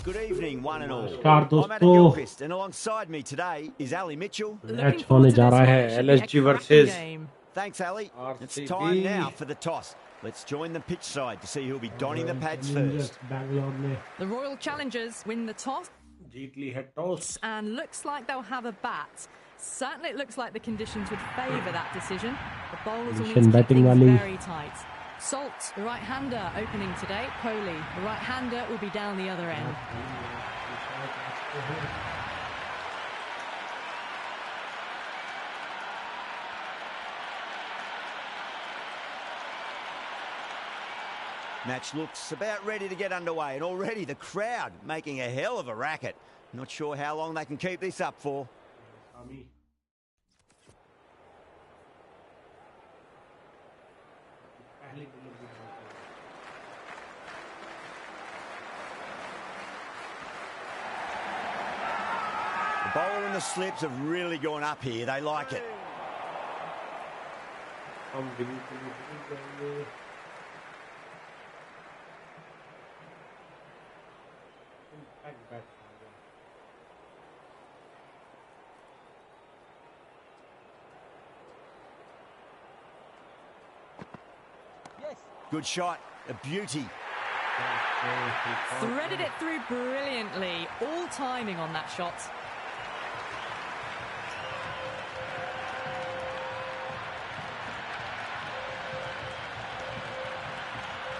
Good evening, one and all. नमस्कार I'm Adam दोस्तों, Gilchrist, and alongside me today is Ali Mitchell. Match होने जा रहा है LSG versus Thanks, Ali. It's RCB. time now for the toss. Let's join the pitch side to see who'll be donning the pads first. Bangalore में The Royal Challengers win the toss जीत ली है toss. and looks like they'll have a bat. Certainly it looks like the conditions would favour that decision. The bowlers will need to keep batting things वाली. very tight. Salt, the right-hander, opening today. Kohli, the right-hander, will be down the other end. Match looks about ready to get underway, and already the crowd making a hell of a racket. Not sure how long they can keep this up for. The bowl and the slips have really gone up here. They like it. Good shot, a beauty. Threaded it through brilliantly. All timing on that shot.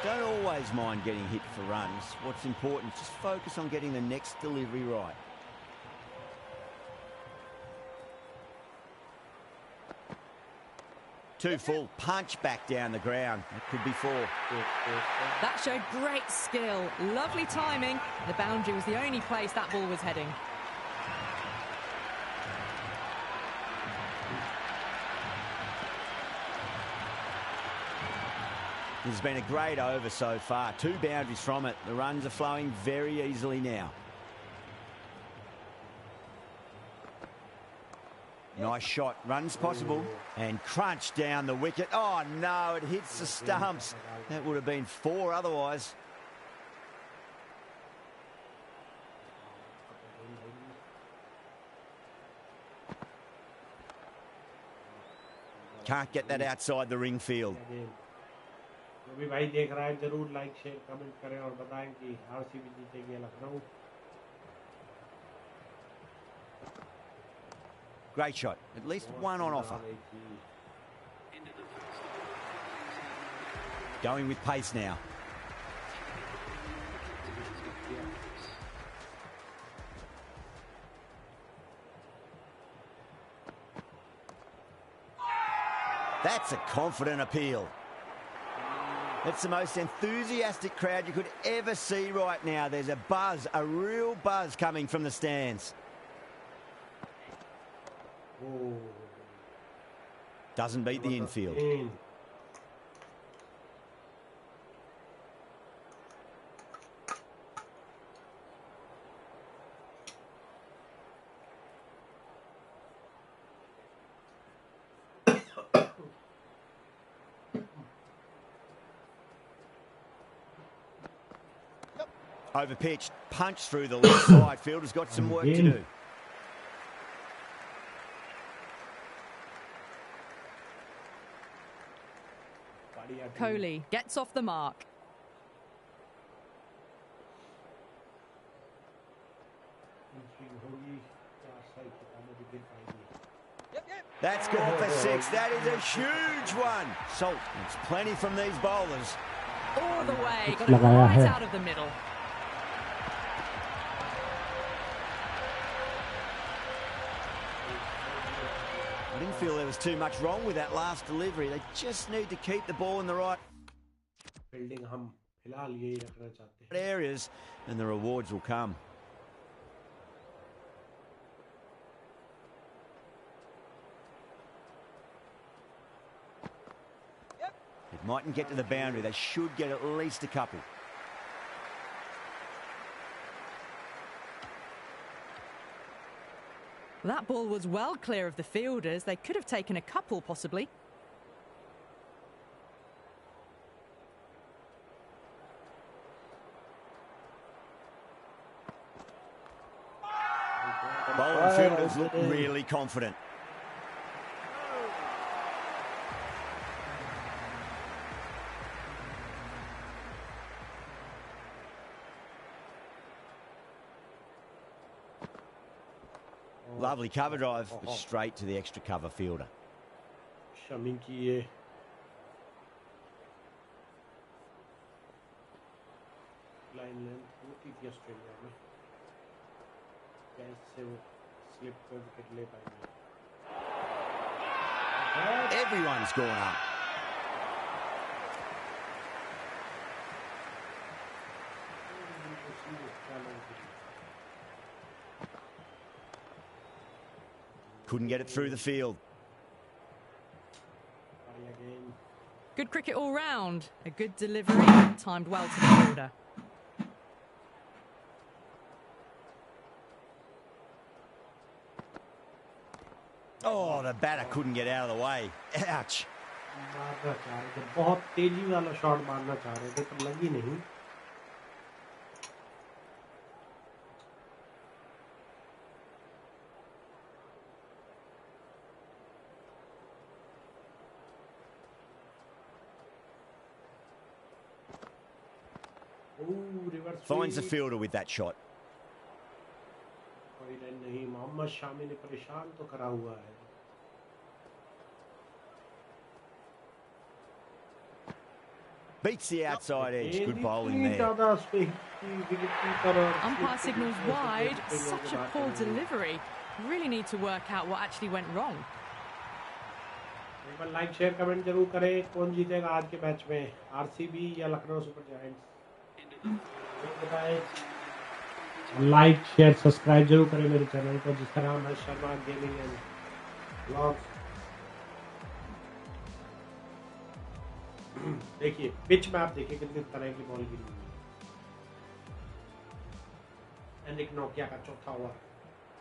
Don't always mind getting hit for runs. What's important is just focus on getting the next delivery right. Too full, punch back down the ground. That could be four. That showed great skill. Lovely timing. The boundary was the only place that ball was heading. This has been a great over so far. 2 boundaries from it. The runs are flowing very easily now. Nice shot. Runs possible. And crunch down the wicket. Oh, no, it hits the stumps. That would have been 4 otherwise. Can't get that outside the ring field. जो भी भाई देख रहा है जरूर like share comment करें और बताएं कि आरसीबी जीतेगी या Lucknow. Great shot. At least one on offer. Going with pace now. That's a confident appeal. It's the most enthusiastic crowd you could ever see right now. There's a buzz, a real buzz coming from the stands. Oh. Doesn't beat the infield. Overpitched, punched through the left side. Fielder's got some work to do. Kohli gets off the mark. That's gone for 6. That is a huge one. Salt, it's plenty from these bowlers. All the way, got it right out of the middle. I didn't feel there was too much wrong with that last delivery. They just need to keep the ball in the right areas and the rewards will come. It mightn't get to the boundary. They should get at least a couple. That ball was well clear of the fielders. They could have taken a couple, possibly. Bowler and fielders look really confident. Lovely cover drive, but straight to the extra cover fielder. Shami ki ye line length होती थी Australia में, कैसे वो slip कर wicket ले पाएंगे? Everyone's gone up. Couldn't get it through the field. Good cricket all round. A good delivery, timed well to the fielder. Oh, the batter couldn't get out of the way. Ouch. बहुत तेजी वाला shot मारना चाह रहे थे पर लगी नहीं. Finds the fielder with that shot. कोई रन नहीं. मोहम्मद शामी ने परेशान तो करा हुआ है. Beats the outside edge. Good bowling there. Umpire signals wide. Such a poor delivery. Really need to work out what actually went wrong. एक बार लाइक शेयर कमेंट जरूर करें. कौन जीतेगा आज के मैच में, आरसीबी या Lucknow super giants? Like share subscribe जरूर करें मेरे चैनल को, जिस तरह मैं शर्मा गेमिंग एंड व्लॉग्स. देखिए पिच में आप देखिए कितनी तरह की बॉल गिरी हुई है. एंडिक नोकिया का चौथा ओवर,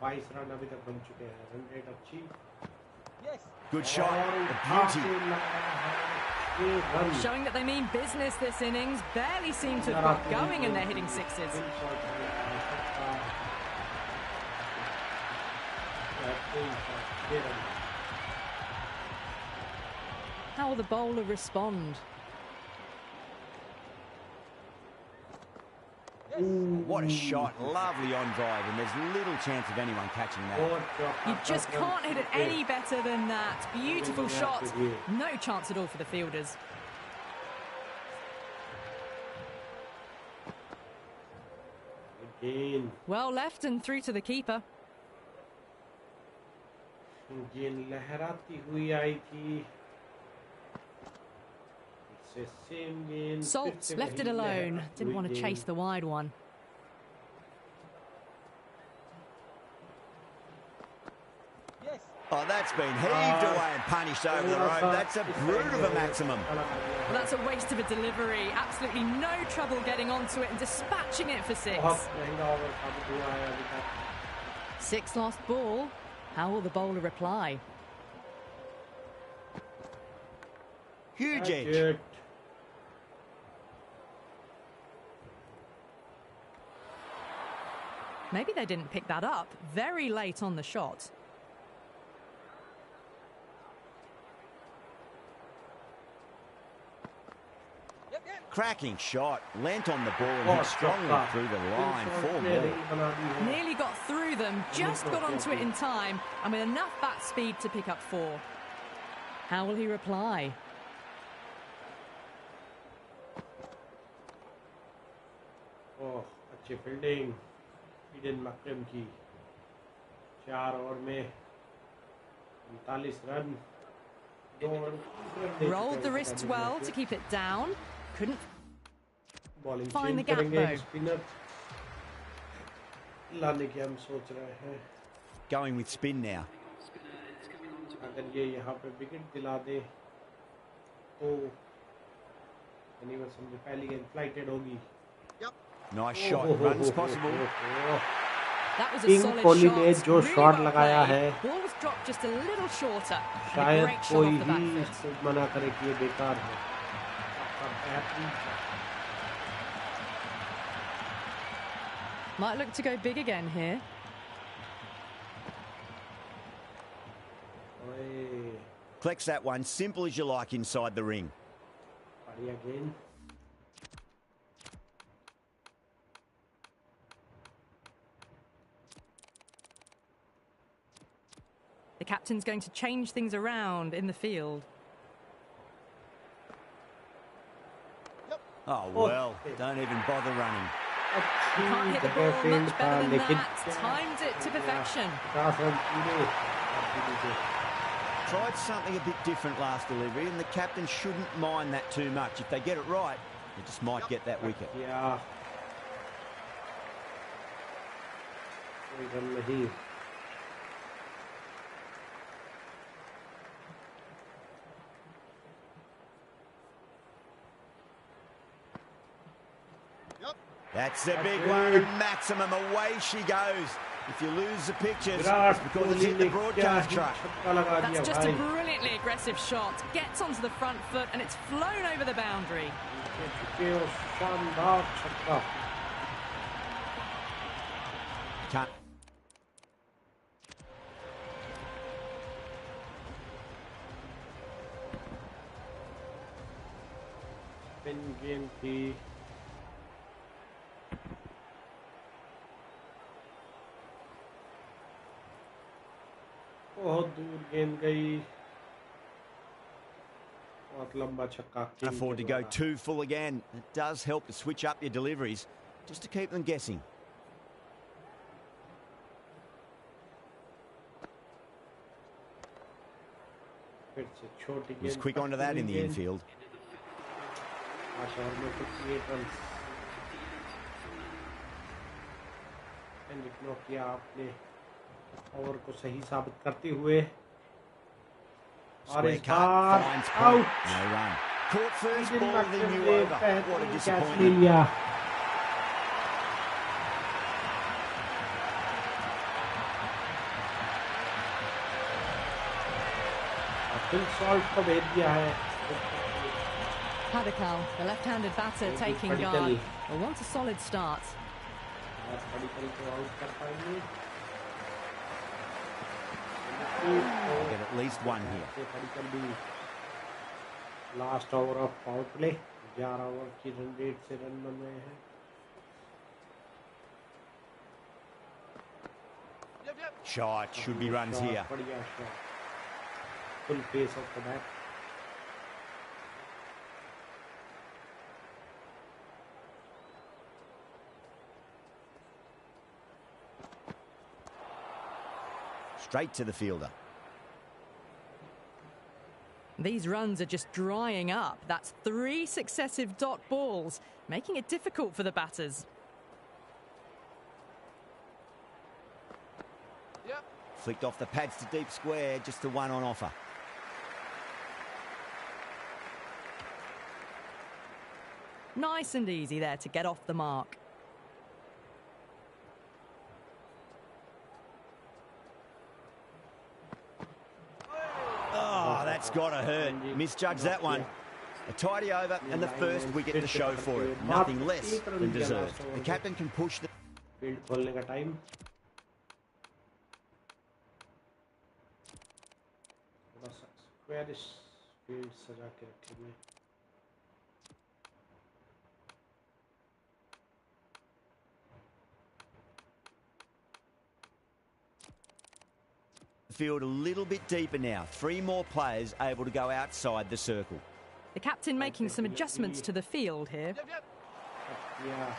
22 रन अभी तक बन चुके हैं. रन रेट अच्छी. Good shot. A beauty. Showing that they mean business this innings. Barely seem to have got going and they're hitting sixes. How will the bowler respond? What a shot. Lovely on drive, and there's little chance of anyone catching that. You just can't hit it any better than that. Beautiful shot. No chance at all for the fielders. Again. Well left and through to the keeper. गेंद लहराती हुई आई थी. से same गेंद Salt left it alone. Didn't want to chase the wide one. Oh, that's been heaved away and punished over the rope. That's a brute of a maximum. Well, that's a waste of a delivery. Absolutely no trouble getting onto it and dispatching it for 6. 6 lost ball. How will the bowler reply? Huge edge. Maybe they didn't pick that up. Very late on the shot. Cracking shot, leant on the ball and hit strongly through the line. 4 more. Nearly got through them, just got onto it in time, and with enough bat speed to pick up 4. How will he reply? Oh, अच्छी fielding Eden मकरम की 4 over में 39 run. Rolled the wrists well to keep it down. Couldn't find the gap though. लाने की हम सोच रहे हैं. Going with spin now. अगर ये यहाँ पे विकेट दिला दे तो यानी मैं समझे पहली गेंद फ्लाइटेड होगी. Nice shot, runs possible. That was a solid Kohli shot. ने जो Really शॉट well लगाया played. है Ball was dropped just a little shorter. And a शायद great shot कोई off the भी back foot. इसको मना करे कि ये बेकार है. Might look to go big again here. Collects that one, simple as you like inside the ring. Again. The captain's going to change things around in the field. Oh, well, don't even bother running. You can't hit the ball much better than that. Timed it to perfection. Tried something a bit different last delivery, and the captain shouldn't mind that too much. If they get it right, they just might get that wicket. Yeah. That's a big one, maximum. Away she goes. If you lose the pictures, it's because it's hit the broadcast truck. That's just a brilliantly aggressive shot. Gets onto the front foot and it's flown over the boundary. Can't. बहुत दूर गेंद गई. बहुत लंबा छक्का. Can't afford to go too full again. It does help to switch up your deliveries just to keep them guessing. He's quick onto that in the infield. Over को सही साबित करते हुए Square cut, finds Pant. No run. Caught first ball of the new over. What a disappointment. Padikal, the left-handed batter, taking guard. Will want a solid start. Get at least one here. Last over of power play. 11 over की run rate से run बन रहे हैं. Shot, should be runs here. बढ़िया shot. Full pace of the bat. Straight to the fielder. These runs are just drying up. That's 3 successive dot balls, making it difficult for the batters. Yep. Flicked off the pads to deep square, just the one on offer. Nice and easy there to get off the mark. Oh, that's got to hurt. Misjudged that one. A tidy over and the first wicket to show for it. Nothing less than deserved. The captain can push the... field खोलने का time थोड़ा सा squarish field सजा के रखेंगे. Field a little bit deeper now. 3 more players able to go outside the circle. The captain making some adjustments to the field here. Yeah.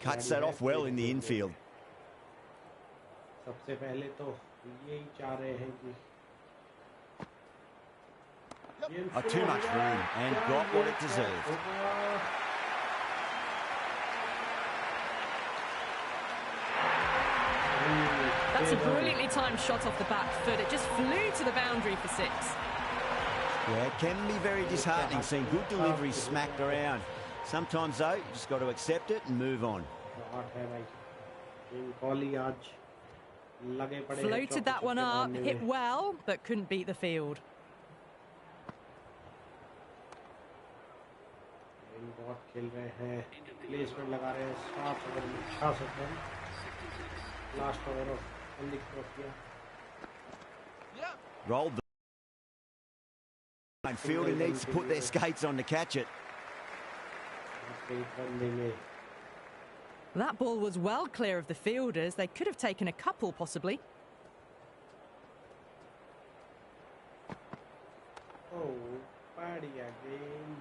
Cuts that off well in the infield. सबसे पहले तो यही चाह रहे हैं कि too much room and got what it deserved. That's a brilliantly timed shot off the back foot. It just flew to the boundary for 6. Yeah, it can be very disheartening seeing good delivery smacked around. Sometimes, though, you just got to accept it and move on. Floated that one up, hit well, but couldn't beat the field. Rolled the fielder needs to put their skates on to catch it. That ball was well clear of the fielders. They could have taken a couple, possibly. Oh, party again.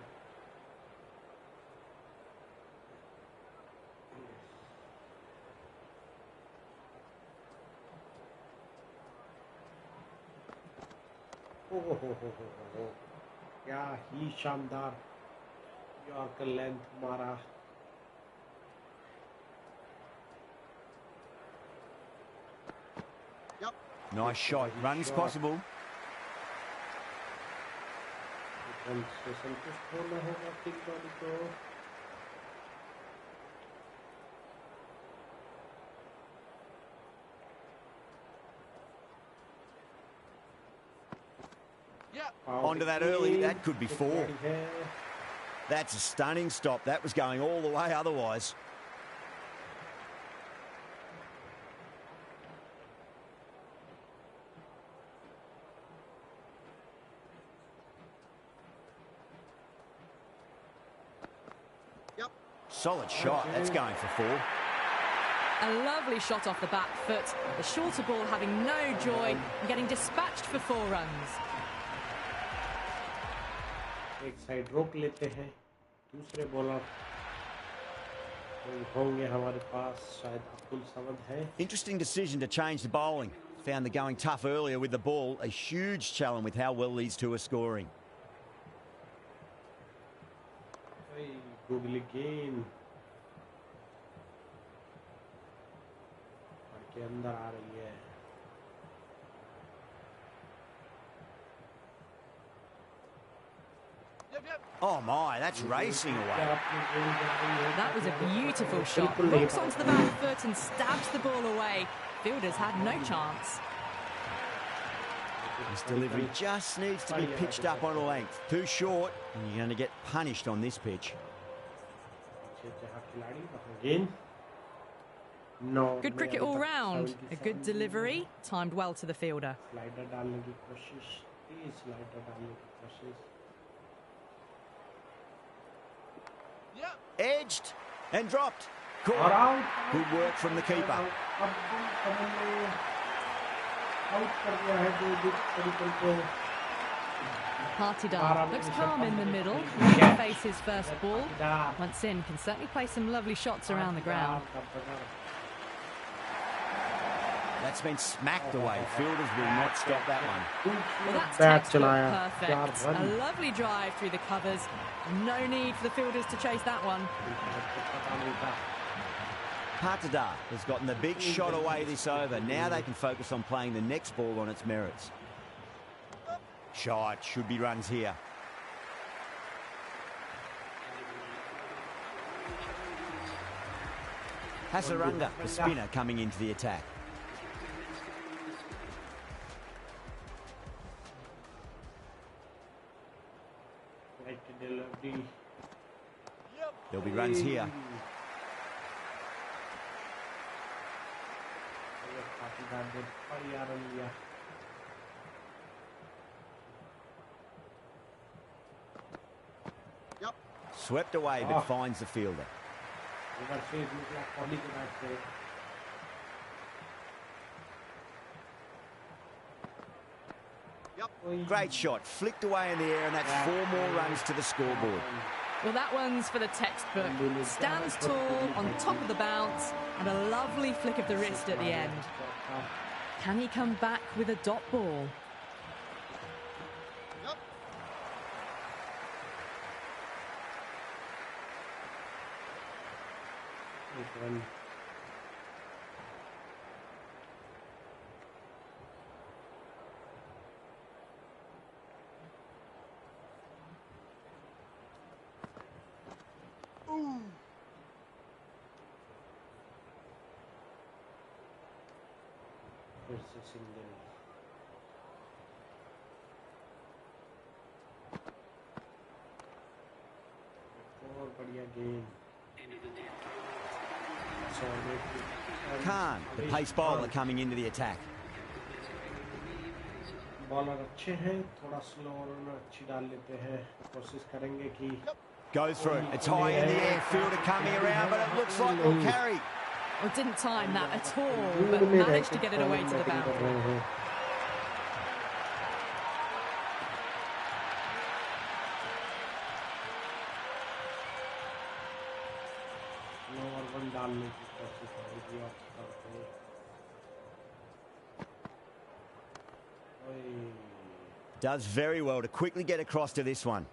Oh, क्या ही शानदार yorker length मारा. Nice shot. Runs possible. Onto that early. That could be 4. That's a stunning stop. That was going all the way otherwise. Solid shot. That's going for 4. A lovely shot off the back foot. The shorter ball having no joy and getting dispatched for 4 runs. एक side रोक लेते हैं. दूसरे bowler होंगे हमारे पास शायद अब्दुल समद है. Interesting decision to change the bowling. Found the going tough earlier with the ball. A huge challenge with how well these two are scoring. Google again. के अंदर आ रही है. Oh my, that's racing away. That was a beautiful shot. Hooks onto the back foot and stabs the ball away. Fielders had no chance. This delivery just needs to be pitched up on a length. Too short, and you're going to get punished on this pitch. Good cricket all round. A good delivery, timed well to the fielder. Tej slider डालने की कोशिश। Edged and dropped. और Caught. Out. Good work from the keeper. Abdul Samad ने out कर दिया है जो तरीके से। Partidar looks calm in the middle, ready to face his first ball. Once in, can certainly play some lovely shots around the ground. That's been smacked away. Fielders will not stop that one. Well, that's textbook perfect. A lovely drive through the covers. No need for the fielders to chase that one. Partidar has gotten the big shot away this over. Now they can focus on playing the next ball on its merits. Shot, should be runs here. Hasaranga, the spinner, coming into the attack. There'll be runs here. Swept away, but finds the fielder. Great shot, flicked away in the air, and that's 4 more runs to the scoreboard. Well, that one's for the textbook. Stands tall, on top of the bounce, and a lovely flick of the wrist at the end. Can he come back with a dot ball? Khan, the pace bowler, coming into the attack. Bowler अच्छे हैं, थोड़ा slow और अच्छी डाल लेते हैं, कोशिश करेंगे कि Goes through, it's high in the air, fielder coming around, but it looks like we'll carry. Well, didn't time that at all, but managed to get it away to the boundary. डालने की कोशिश करेगी और Does very well to quickly get across to this one.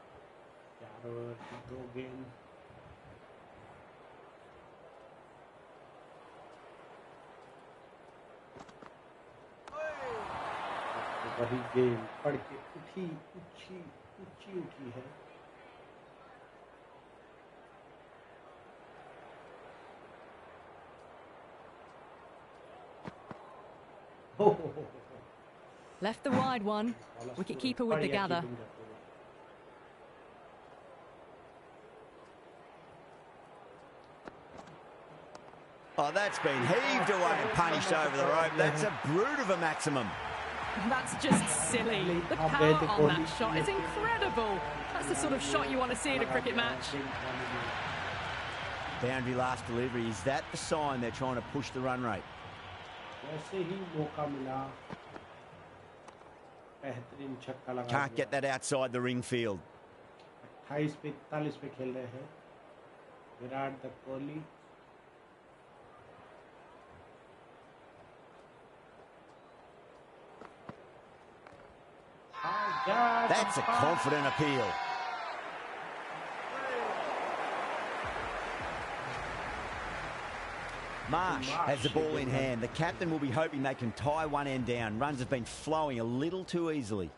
वही game पढ़ के उठी है। Left the wide one. Wicketkeeper with the gather. Oh, that's been heaved away and punished over the rope. That's a brute of a maximum. That's just silly. The power on that shot is incredible. That's the sort of shot you want to see in a cricket match. Boundary last delivery. Is that the sign they're trying to push the run rate? Can't get that outside the ring field. 28 पे 41 पे खेल रहे हैं Virat the Kohli. That's a confident appeal. Marsh has the ball in hand. The captain will be hoping they can tie one end down. Runs have been flowing a little too easily.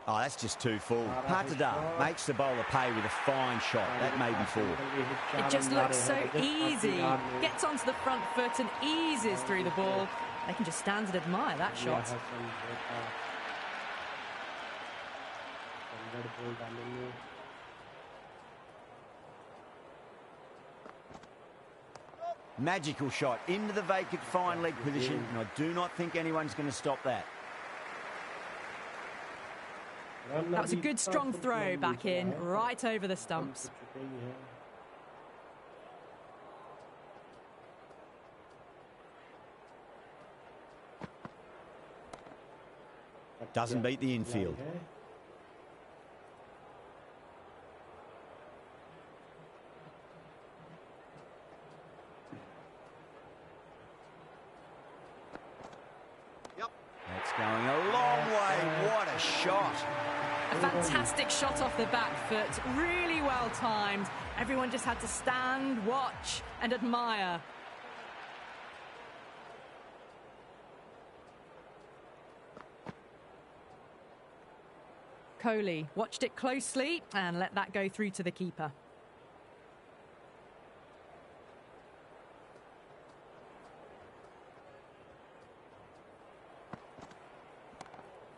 Oh, that's just too full. Partidar makes the bowler pay with a fine shot. That may be 4. It just looks so easy. Gets onto the front foot and eases through the ball. They can just stand and admire that shot. Magical shot into the vacant fine leg position, and I do not think anyone's going to stop that. That was a good strong throw back in, right over the stumps. Doesn't beat the infield. That's going a long way. What a shot. A fantastic shot off the back foot. Really well timed. Everyone just had to stand, watch and admire. Kohli watched it closely and let that go through to the keeper.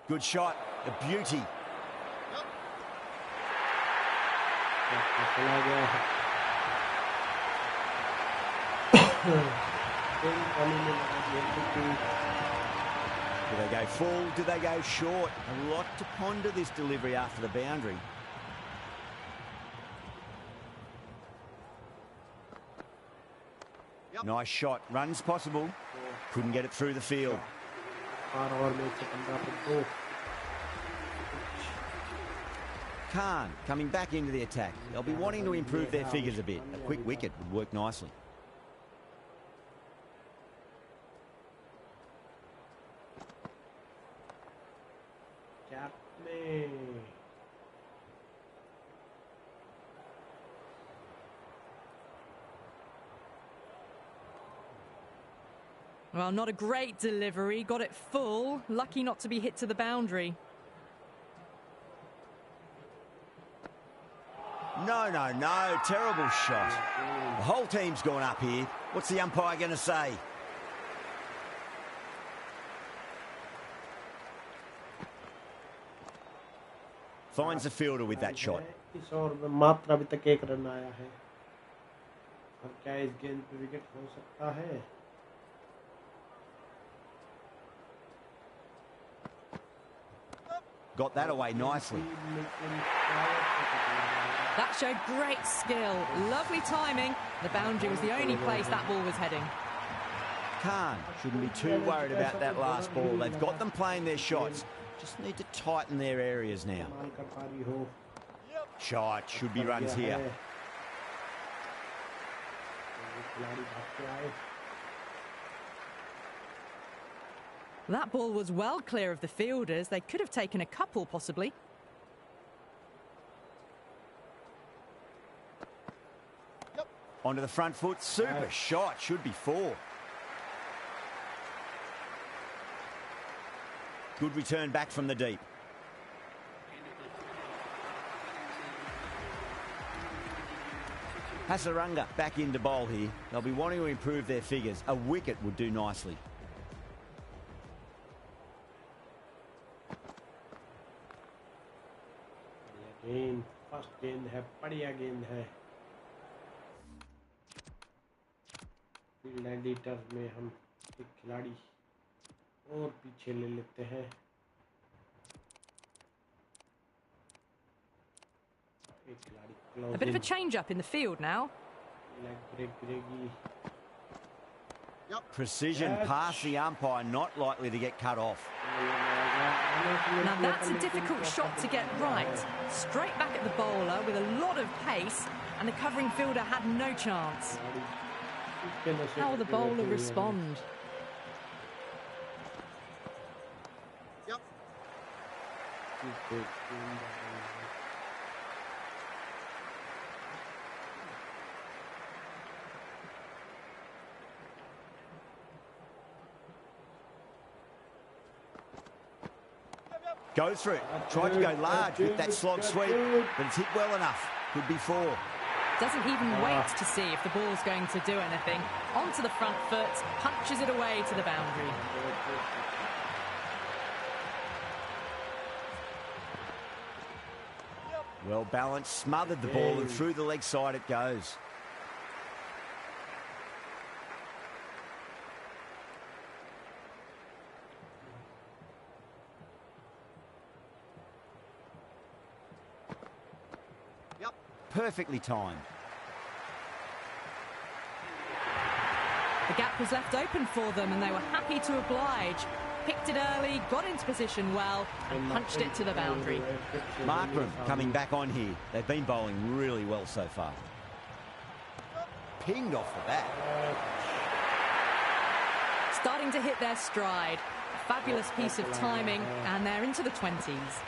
Good shot, a beauty. Do they go full? Do they go short? A lot to ponder this delivery after the boundary. Nice shot. Runs possible. Couldn't get it through the field. Khan coming back into the attack. They'll be wanting to improve their figures a bit. A quick wicket would work nicely. Well, not a great delivery. Got it full. Lucky not to be hit to the boundary. No, no, no. Terrible shot. The whole team's gone up here. What's the umpire going to say? Finds the fielder with that shot. इस over में मात्र अभी तक 1 run आया है और क्या इस गेंद पे विकेट हो सकता है? Got that away nicely. That showed great skill. Lovely timing. The boundary was the only place that ball was heading. Khan shouldn't be too worried about that last ball. They've got them playing their shots. Just need to tighten their areas now. Shot. Should be runs here. That ball was well clear of the fielders. They could have taken a couple, possibly. Onto the front foot. Super shot. Should be 4. Good return back from the deep. Hasaranga back into bowl here. They'll be wanting to improve their figures. A wicket would do nicely. First गेंद है, बढ़िया गेंद है। Field editor में हम एक खिलाड़ी और पीछे ले लेते हैं। एक खिलाड़ी A bit of a change up in the field now. Leg break गिरेगी। Precision past the umpire, not likely to get cut off. Now that's a difficult shot to get right. Straight back at the bowler with a lot of pace, and the covering fielder had no chance. How will the bowler respond? Goes for it. Tried to go large with that slog sweep, but it's hit well enough. Could be 4. Doesn't even wait to see if the ball's going to do anything. Onto the front foot, punches it away to the boundary. Well balanced, smothered the ball, and through the leg side it goes. perfectly timed. The gap was left open for them and they were happy to oblige. Picked it early, got into position well and punched it to the boundary. Markram coming back on here. They've been bowling really well so far. Pinged off the bat. Starting to hit their stride. A fabulous piece of timing and they're into the 20s.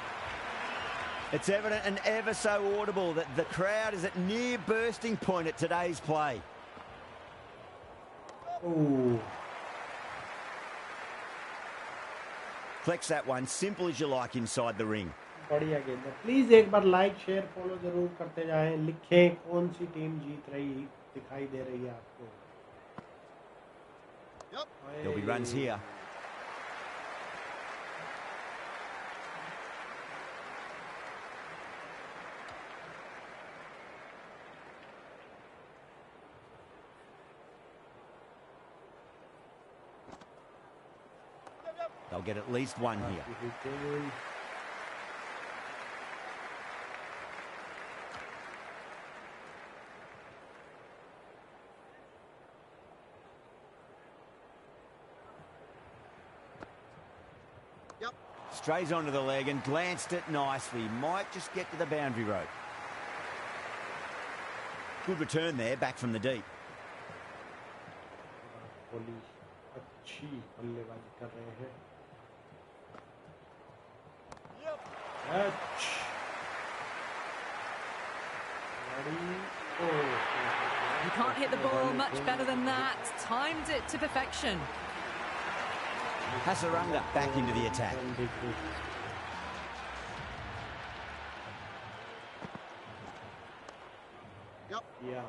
It's evident and ever so audible that the crowd is at near bursting point at today's play. Ooh. Flex that one, simple as you like inside the ring. बढ़िया गेंद है. Please एक बार like share follow जरूर करते जाएं. लिखें कौन सी team जीत रही दिखाई दे रही है आपको. There'll be runs here. They'll get at least one here. Strays onto the leg and glanced it nicely. Might just get to the boundary rope. Good return there, back from the deep. Kohli अच्छी बल्लेबाजी कर रहे हैं. You can't hit the ball much better than that. Timed it to perfection. Hasaranga back into the attack. Yeah.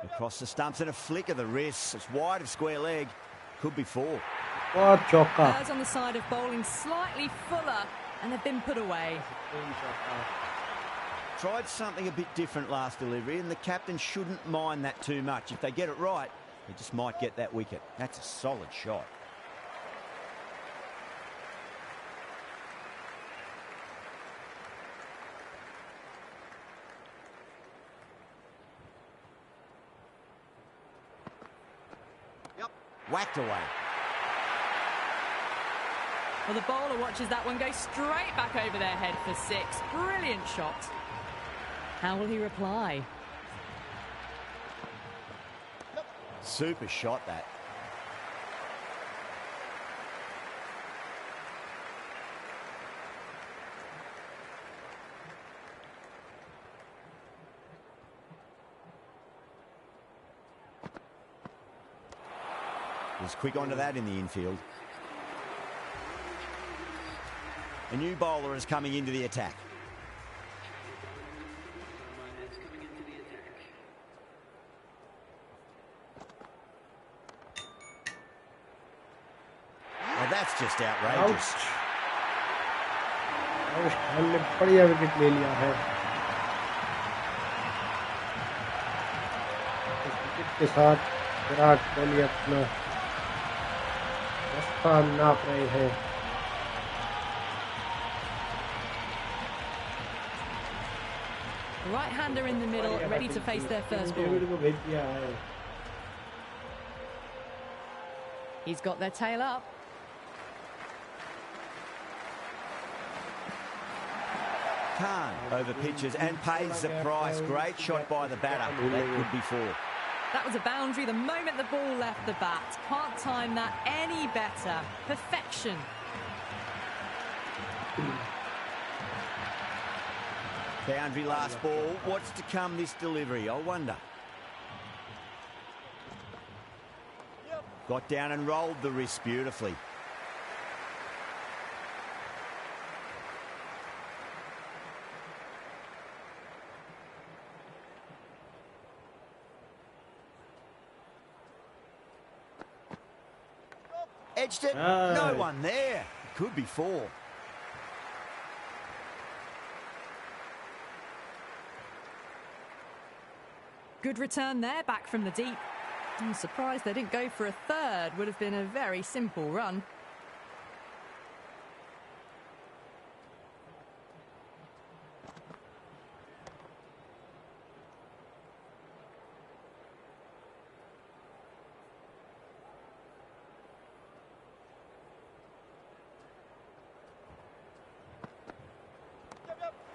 Across the stumps and a flick of the wrist. It's wide of square leg. Could be four. What chokka. Birds on the side of bowling slightly fuller and they've been put away. Tried something a bit different last delivery and the captain shouldn't mind that too much. If they get it right, they just might get that wicket. That's a solid shot. Whacked away. Well, the bowler watches that one go straight back over their head for six. Brilliant shot. How will he reply? Super shot, that. Was quick onto that in the infield. A new bowler is coming into the attack. Well, that's just outrageous. हमने बढ़िया wicket ले लिया है. इस wicket के साथ विराट कोहली अपना रास्ता नाप रहे हैं. Right-hander in the middle, ready to face their first ball. He's got their tail up. Khan over pitches and pays the price. Great shot by the batter. That could be four. That was a boundary the moment the ball left the bat. Can't time that any better. Perfection. Boundary last ball. What's to come this delivery? I wonder. Got down and rolled the wrist beautifully. Edged it. No one there. Could be four. Good return there, back from the deep. I'm surprised they didn't go for a third. Would have been a very simple run.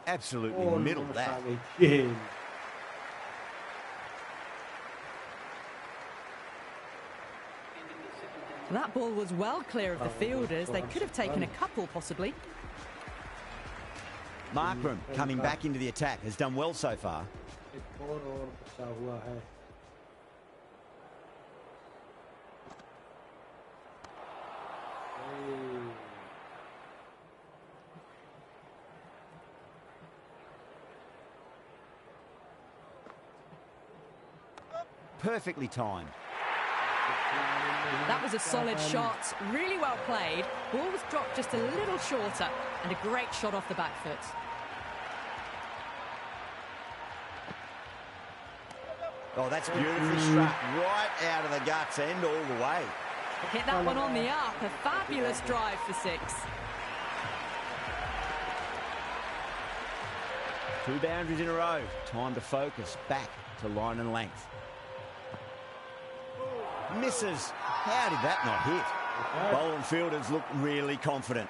Absolutely middled that. That ball was well clear of the fielders. They could have taken a couple, possibly. Markram coming back into the attack has done well so far. Perfectly timed. That was a solid shot, really well played. Ball was dropped just a little shorter, and a great shot off the back foot. Oh, that's beautifully struck right out of the guts end all the way. Hit that one on the up, a fabulous drive for 6. 2 boundaries in a row. Time to focus back to line and length. Misses. How did that not hit? Bowler and fielders look really confident.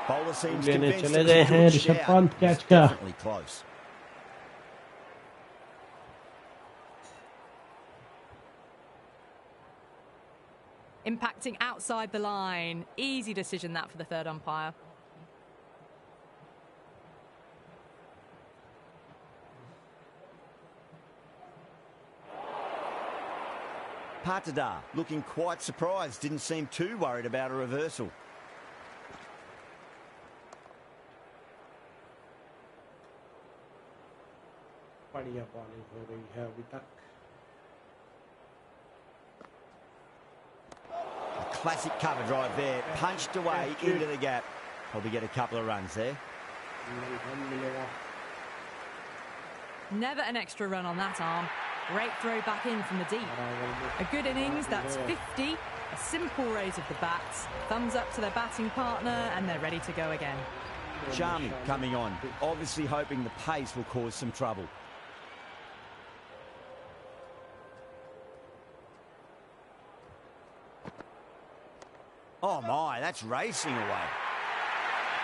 Bowler seems convinced it was a good shout. It's definitely close. Impacting outside the line. Easy decision that for the third umpire. Patadar looking quite surprised, didn't seem too worried about a reversal. बढ़िया bowling हो रही है अभी तक. A classic cover drive there, punched away into the gap. Probably get a couple of runs there. Never an extra run on that arm. Great throw back in from the deep. A good innings, that's 50. A simple raise of the bats. Thumbs up to their batting partner, and they're ready to go again. Shami coming on, obviously hoping the pace will cause some trouble. Oh my, that's racing away.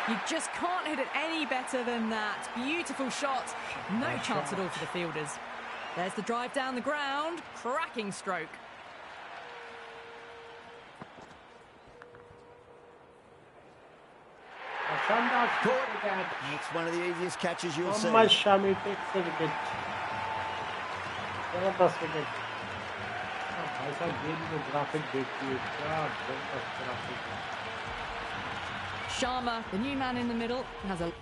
You just can't hit it any better than that. Beautiful shot. No chance at all for the fielders. There's the drive down the ground. Cracking stroke. It's one of the easiest catches you'll see. Shami takes the wicket. Sharma, the new man in the middle, has a...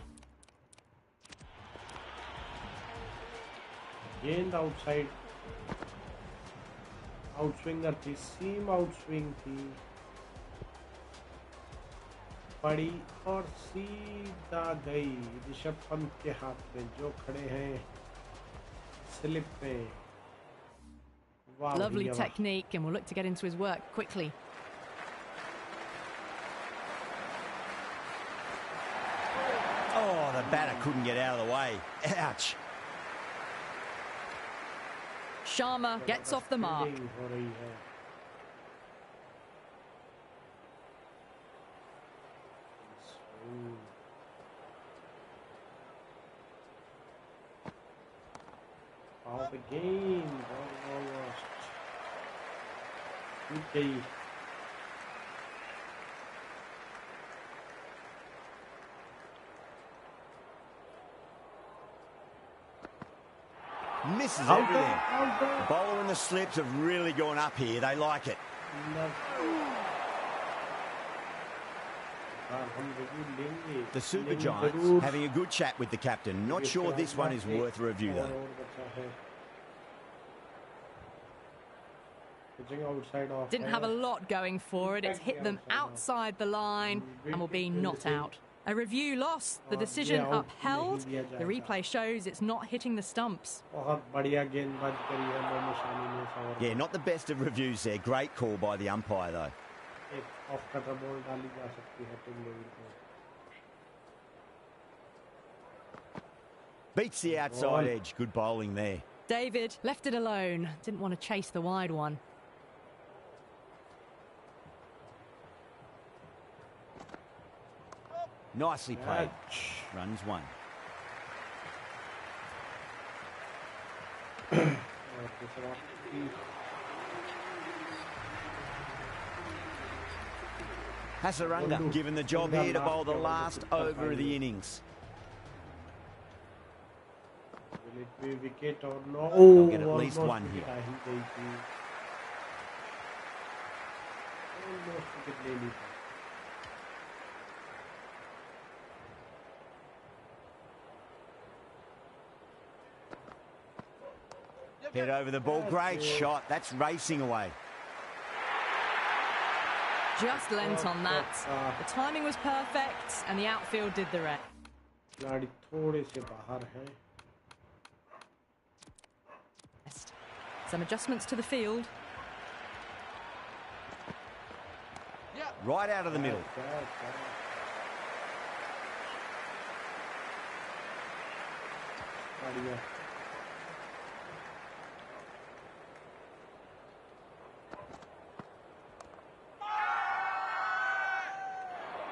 गेंद outside, outswinger थी, सीम outswing थी, पड़ी और सीधा गई ऋषभ पंत के हाथ में, जो खड़े हैं स्लिप पे. Lovely technique, and we'll look to get into his work quickly. Oh, the batter couldn't get out of the way. Ouch. Sharma gets off the mark. All the game, almost. Okay. Misses everything. The bowler and the slips have really gone up here. They like it. The Super Giants having a good chat with the captain. Not sure this one is worth a review, though. Didn't have a lot going for it. It's hit them outside the line and will be not out. A review lost, the decision upheld. The replay shows it's not hitting the stumps. Yeah, not the best of reviews there. Great call by the umpire, though. Beats the outside edge. Good bowling there. David left it alone. Didn't want to chase the wide one. Nicely played. Runs one. Hasaranga given the job here to bowl the last over of the innings. Will it be wicket or no? They'll get at least one here. Head over the ball. Great shot. That's racing away. Just lent on that. The timing was perfect and the outfield did the rest. Some adjustments to the field. Right out of the middle.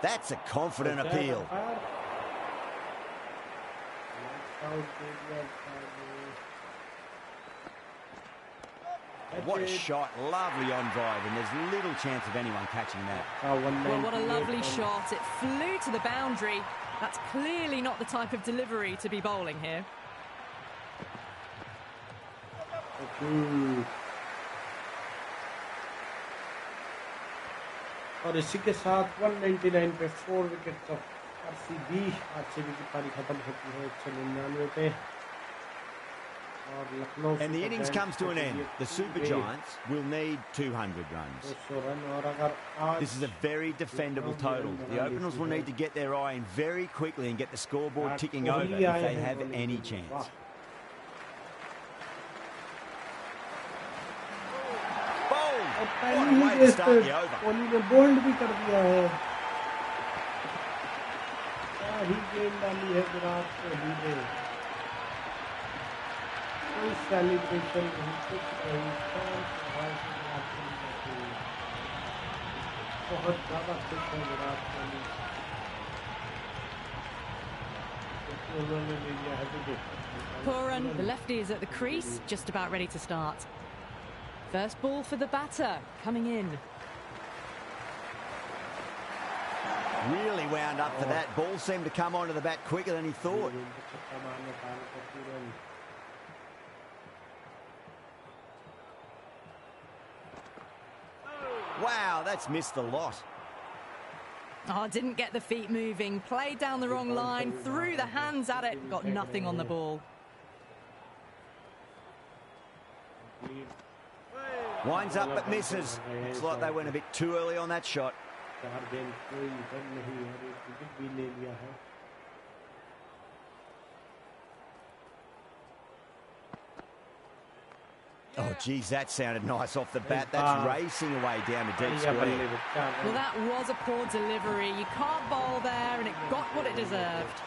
That's a confident appeal. What a shot. Lovely on drive, and there's little chance of anyone catching that. Well, what a lovely shot. It flew to the boundary. That's clearly not the type of delivery to be bowling here. और इसी के साथ 199 पे 4 wicket of RCB की पारी खत्म होती है 199 पे और Lucknow And the innings comes to an end. The Super Giants will need 200 runs. This is a very defendable total. The openers will need to get their eye in very quickly and get the scoreboard ticking over if they have any chance. What a way to start the over. Kohli ने bold भी कर दिया है क्या ही गेंद डाली है विराट कोहली ने कोई सेलिब्रेशन नहीं कुछ नहीं बहुत ज़्यादा खुश है विराट कोहली उन्होंने ले लिया है wicket Puran, the lefty is at the crease, just about ready to start. First ball for the batter, coming in. Really wound up for that. Ball seemed to come onto the bat quicker than he thought. Wow, that's missed the lot. Oh, didn't get the feet moving. Played down the wrong line, threw the hands at it, got nothing on the ball. Winds up but misses. Looks like they went a bit too early on that shot. Oh, geez, that sounded nice off the bat. That's racing away down the deep square. Well, that was a poor delivery. You can't bowl there, and it got what it deserved.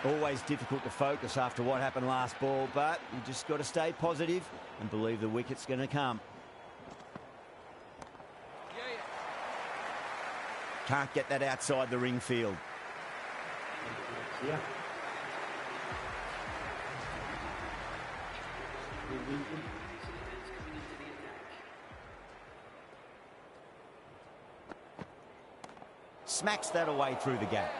Always difficult to focus after what happened last ball, but you just got to stay positive and believe the wicket's going to come. Can't get that outside the ring field. Yeah. Smacks that away through the gap.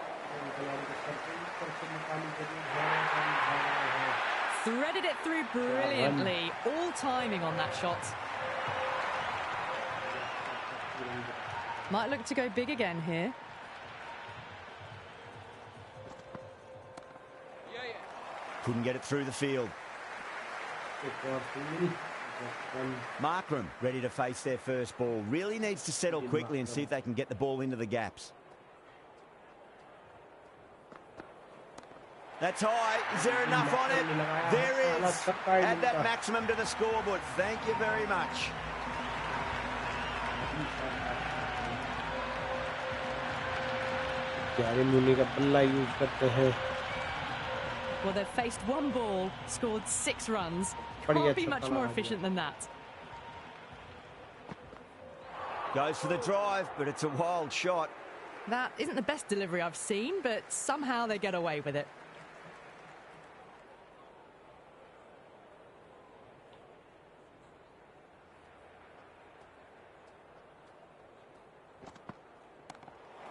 Threaded it through brilliantly. All timing on that shot. Might look to go big again here. Couldn't get it through the field. Markram ready to face their first ball. Really needs to settle quickly and see if they can get the ball into the gaps. That's high. Is there enough on it? There is. Add that maximum to the scoreboard. Thank you very much. Well, they've faced one ball, scored 6 runs. Can't be much more efficient than that. Goes for the drive, but it's a wild shot. That isn't the best delivery I've seen, but somehow they get away with it.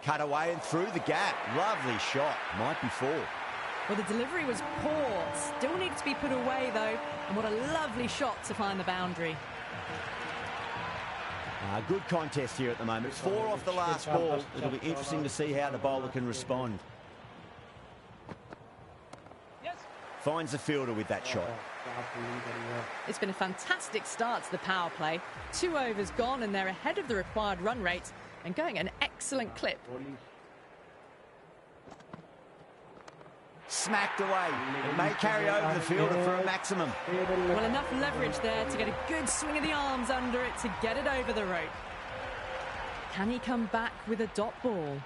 Cut away and through the gap. Lovely shot. Might be 4. Well, the delivery was poor. Still needs to be put away, though. And what a lovely shot to find the boundary. Good contest here at the moment. 4 off the last ball. It'll be interesting to see how the bowler can respond. Finds the fielder with that shot. It's been a fantastic start to the power play. 2 overs gone and they're ahead of the required run rate and going at an excellent clip. Smacked away. It may carry over the fielder for a maximum. Well, enough leverage there to get a good swing of the arms under it to get it over the rope. Can he come back with a dot ball?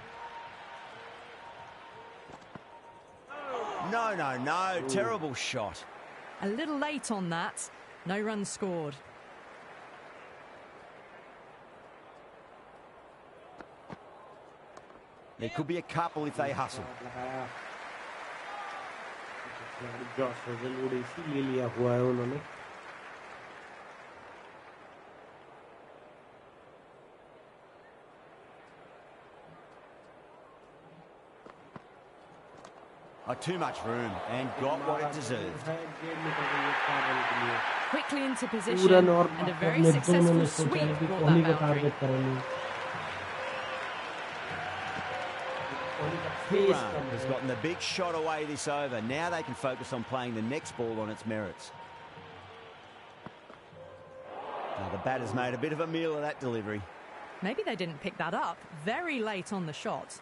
No, no, no. Terrible shot. A little late on that. No runs scored. There could be a couple if they hustle. इसीलिए लिया हुआ है उन्होंने. Too much room and got what it deserved. Quickly into position and a very successful sweep brought that boundary. Has gotten the big shot away this over. Now they can focus on playing the next ball on its merits. Now the batter's made a bit of a meal of that delivery. Maybe they didn't pick that up very late on the shot.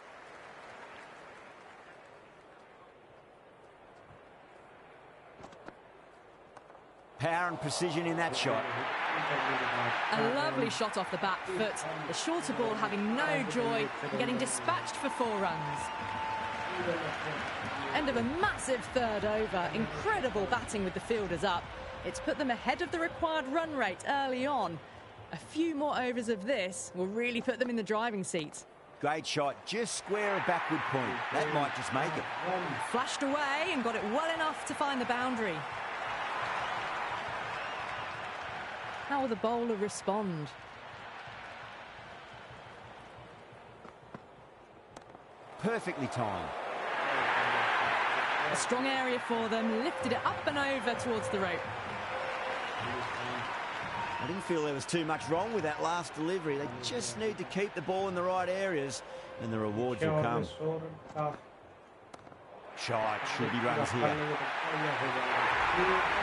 Power and precision in that shot. A lovely shot off the back foot. The shorter ball having no joy and getting dispatched for 4 runs. End of a massive third over. Incredible batting with the fielders up. It's put them ahead of the required run rate early on. A few more overs of this will really put them in the driving seat. Great shot. Just square a backward point. That might just make it. Flashed away and got it well enough to find the boundary. How will the bowler respond? Perfectly timed. A strong area for them, lifted it up and over towards the rope. I didn't feel there was too much wrong with that last delivery. They just need to keep the ball in the right areas and the rewards will come. Shot, should be runs here.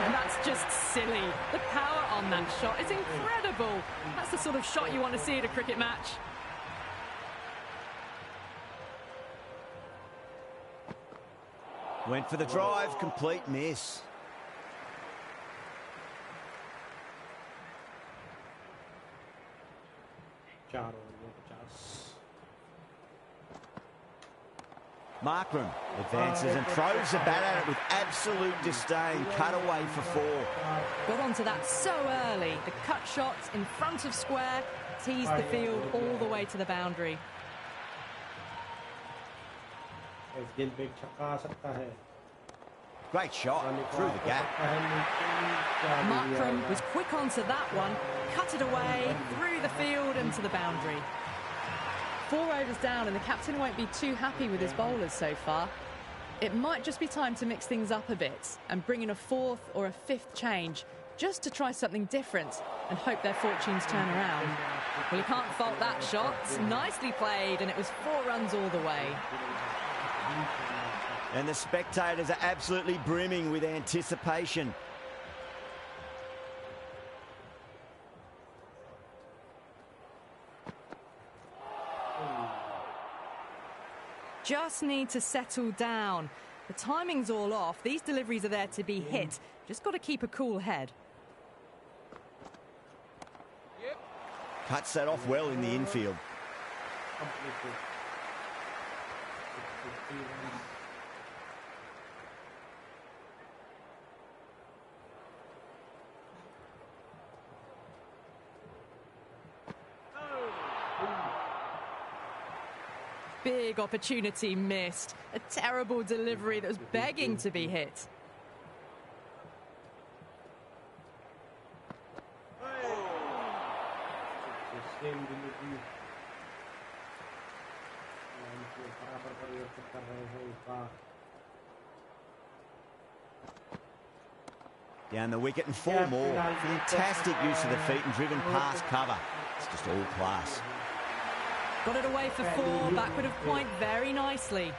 And that's just silly. The power on that shot is incredible. That's the sort of shot you want to see at a cricket match. Went for the drive, complete miss. Markram advances and throws the bat at it with absolute disdain. Cut away for 4. Got onto that so early. The cut shots in front of square teased the field all the way to the boundary. Great shot through the gap. Markram was quick onto that one, cut it away through the field and to the boundary. 4 overs down and the captain won't be too happy with his bowlers so far. It might just be time to mix things up a bit and bring in a 4th or a 5th change just to try something different and hope their fortunes turn around. Well, you can't fault that shot. Nicely played, and it was 4 runs all the way. And the spectators are absolutely brimming with anticipation. Just need to settle down. The timing's all off. These deliveries are there to be hit. Just got to keep a cool head. Cuts that off well in the infield. Big opportunity missed. A terrible delivery that was begging to be hit. Down the wicket and 4 more. Fantastic use of the feet and driven past cover. It's just all class. Got it away for 4, backward of point very nicely.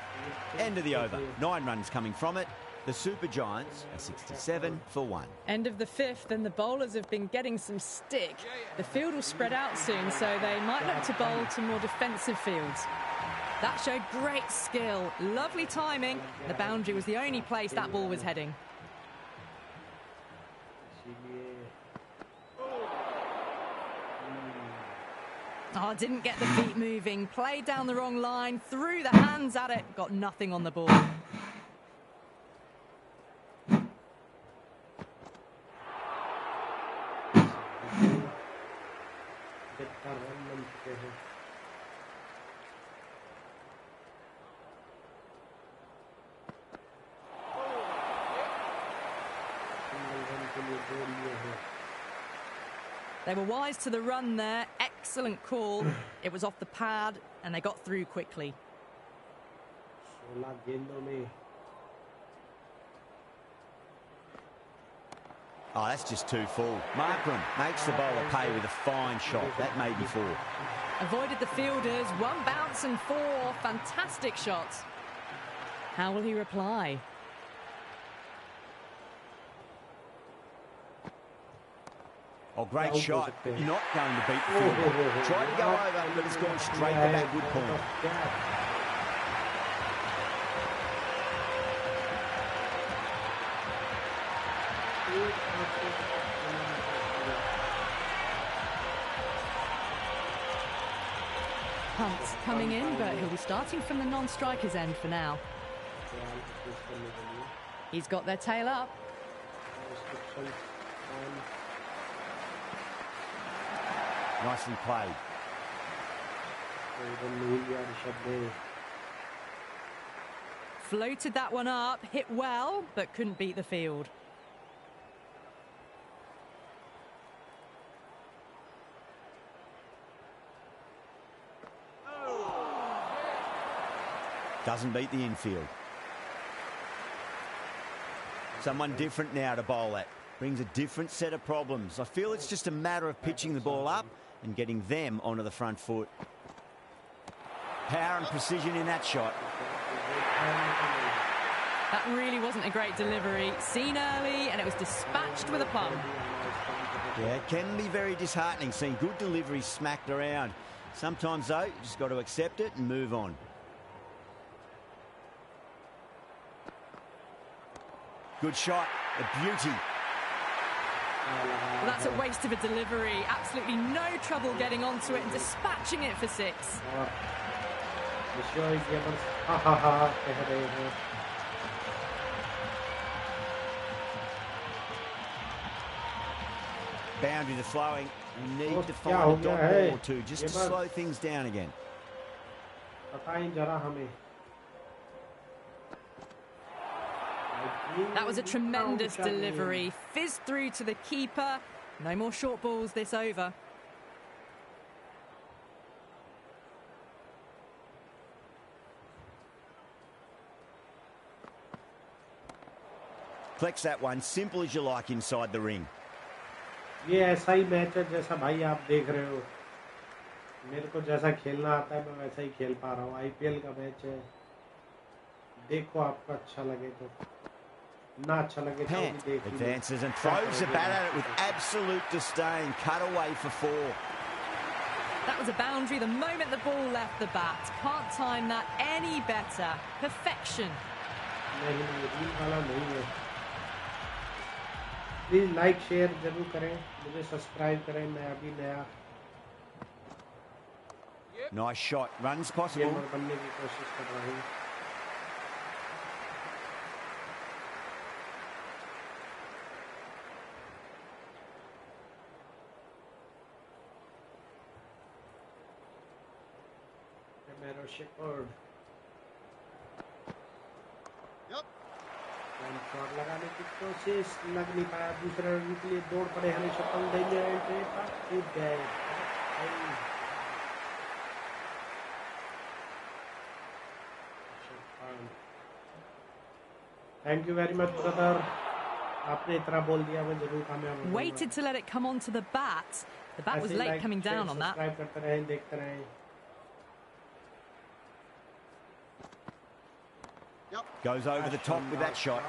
End of the over. 9 runs coming from it. The Super Giants are 67 for 1. End of the 5th, and the bowlers have been getting some stick. The field will spread out soon, so they might look to bowl to more defensive fields. That showed great skill, lovely timing. The boundary was the only place that ball was heading. Oh, didn't get the feet moving. Played down the wrong line, threw the hands at it, got nothing on the ball. They were wise to the run there. Excellent call. It was off the pad and they got through quickly. Oh, that's just too full. Markram makes the bowler pay with a fine shot. That may be 4. Avoided the fielders. 1 bounce and 4. Fantastic shots. How will he reply? Oh, great shot. Not going to beat the fielder. Tried to go over, but it's gone straight to backward corner. Pant's coming in, but he'll be starting from the non-striker's end for now. He's got their tail up. Nicely played. Floated that one up, hit well, but couldn't beat the field. Doesn't beat the infield. Someone different now to bowl at. Brings a different set of problems. I feel it's just a matter of pitching the ball up and getting them onto the front foot. Power and precision in that shot. That really wasn't a great delivery. Seen early, and it was dispatched with a plum. Yeah, it can be very disheartening seeing good deliveries smacked around. Sometimes, though, you just got to accept it and move on. Good shot, a beauty. Well, that's a waste of a delivery. Absolutely no trouble getting onto it and dispatching it for 6. Boundaries are flowing. You need to find a dot ball or 2 just to slow things down again. That was a tremendous delivery. Fizzed through to the keeper. No more short balls this over. Flex that one, simple as you like inside the ring. ये ऐसा ही match है जैसा भाई आप देख रहे हो. मेरे को जैसा खेलना आता है मैं वैसा ही खेल पा रहा हूँ. आईपीएल का मैच है. देखो आपको अच्छा लगे तो. Pant advances and throws the bat at it with absolute disdain. Cut away for 4. That was a boundary the moment the ball left the bat. Can't time that any better. Perfection. नहीं reel वाला नहीं है। Please like share जरूर करें, मुझे subscribe करें, मैं अभी नया Nice shot. Runs possible. Gamer बनने की कोशिश कर रहा हूँ। शॉट लगाने की कोशिश, लग नहीं पाया। दूसरे रन के लिए दौड़ पड़े हैं ऋषभ पंत, देंगे एंट्री पर कूद गए। Thank you very much brother, आपने इतना बोल दिया, मैं जरूर कामयाब होऊंगा। Waited to let it come onto the bat. The bat was late coming down on that. Subscribe करते रहें, देखते रहें। Goes over the top with that shot.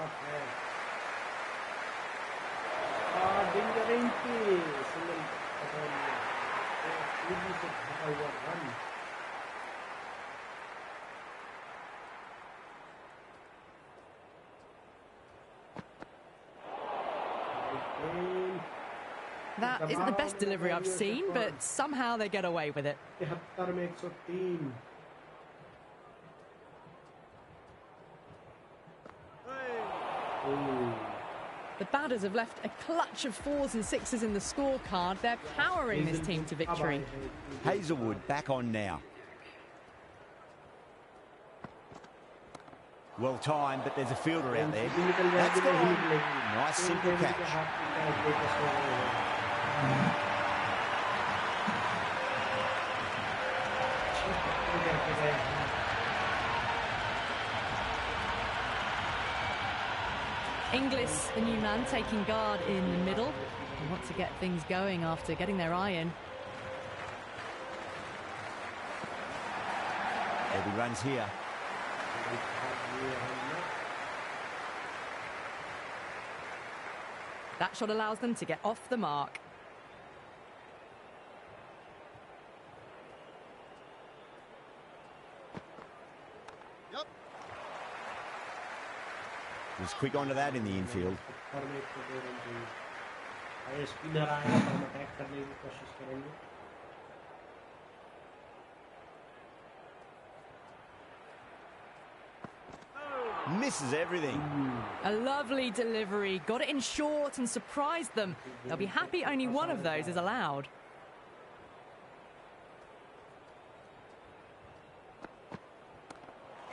That isn't the best delivery I've seen, but somehow they get away with it. 73 में 103। The batters have left a clutch of 4s and 6s in the scorecard. They're powering this team to victory. Hazelwood back on now. Well timed, but there's a fielder out there. That's gone. Nice simple catch. Inglis, the new man, taking guard in the middle. They want to get things going after getting their eye in. There'll be runs here. That shot allows them to get off the mark. Was quick onto that in the infield. Misses everything. A lovely delivery. Got it in short and surprised them. They'll be happy only one of those is allowed.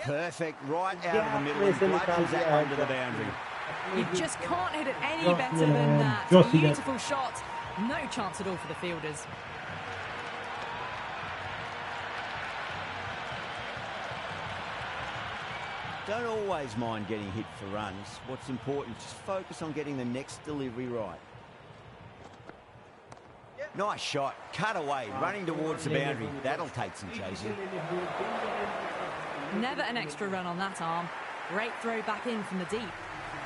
Perfect, right out of the middle and bludgeons that one to the boundary. You just can't hit it any better than that. Beautiful shot. No chance at all for the fielders. Don't always mind getting hit for runs. What's important is just focus on getting the next delivery right. Nice shot, cut away, running towards the boundary. That'll take some chasing. Never an extra run on that arm. Great throw back in from the deep.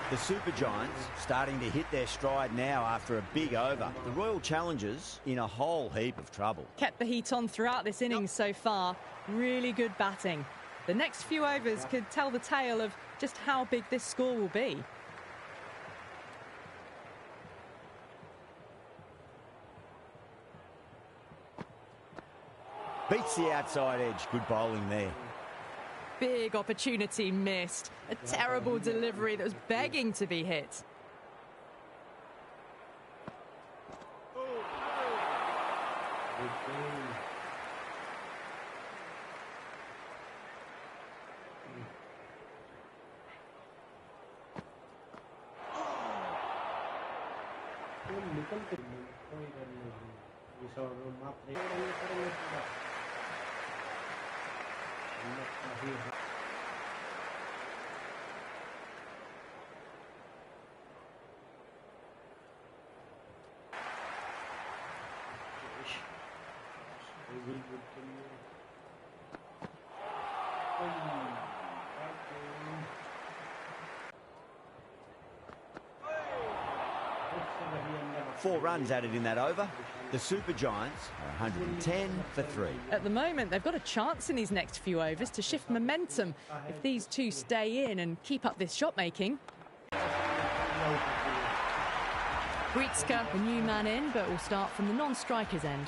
The Super Giants starting to hit their stride now after a big over. The Royal Challengers in a whole heap of trouble. Kept the heat on throughout this innings so far. Really good batting. The next few overs could tell the tale of just how big this score will be. Beats the outside edge. Good bowling there. Big opportunity missed. A terrible delivery that was begging to be hit. 4 runs added in that over. The Super Giants are 110 for 3. At the moment, they've got a chance in these next few overs to shift momentum if these two stay in and keep up this shot making. Gritska, the new man in, but will start from the non-striker's end.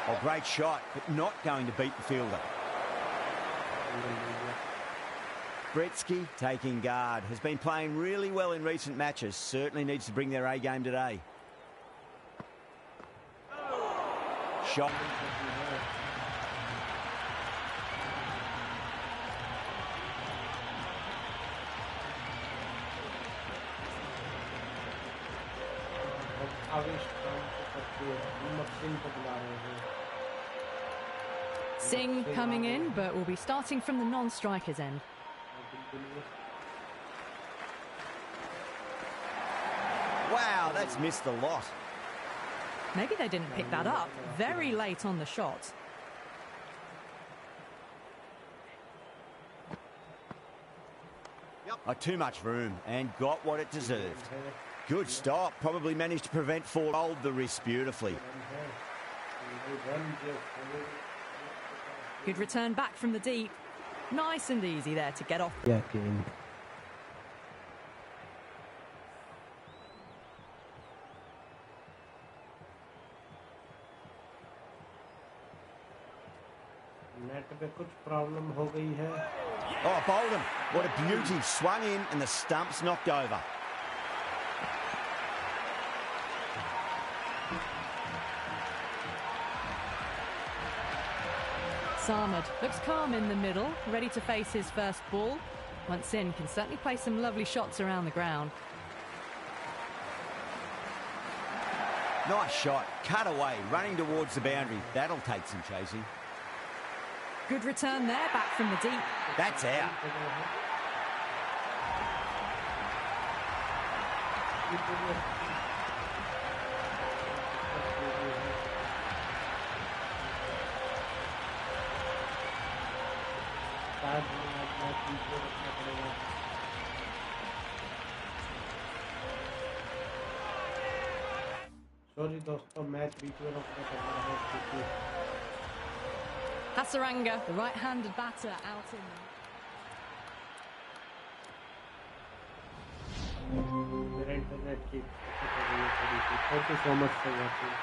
Oh, great shot, but not going to beat the fielder. Gretzky taking guard. Has been playing really well in recent matches. Certainly needs to bring their A game today. Shot. Singh coming in, but will be starting from the non-striker's end. Wow, that's missed the lot. Maybe they didn't pick that up. Very late on the shot. Oh, too much room and got what it deserved. Good stop. Probably managed to prevent 4. Rolled the wrist beautifully. Good return back from the deep. Nice and easy there to get off. Yeah, net पे कुछ problem हो गई है. Oh, bowled him. What a beauty. Swung in and the stumps knocked over. Sarmad looks calm in the middle, ready to face his first ball. Once in, can certainly play some lovely shots around the ground. Nice shot. Cut away, running towards the boundary. That'll take some chasing. Good return there, back from the deep. That's out. Sorry दोस्तों, match बीच में रोकना पड़ रहा है क्योंकि Hasaranga, the right-handed batter, out in there. मेरा internet की thank you so much for watching.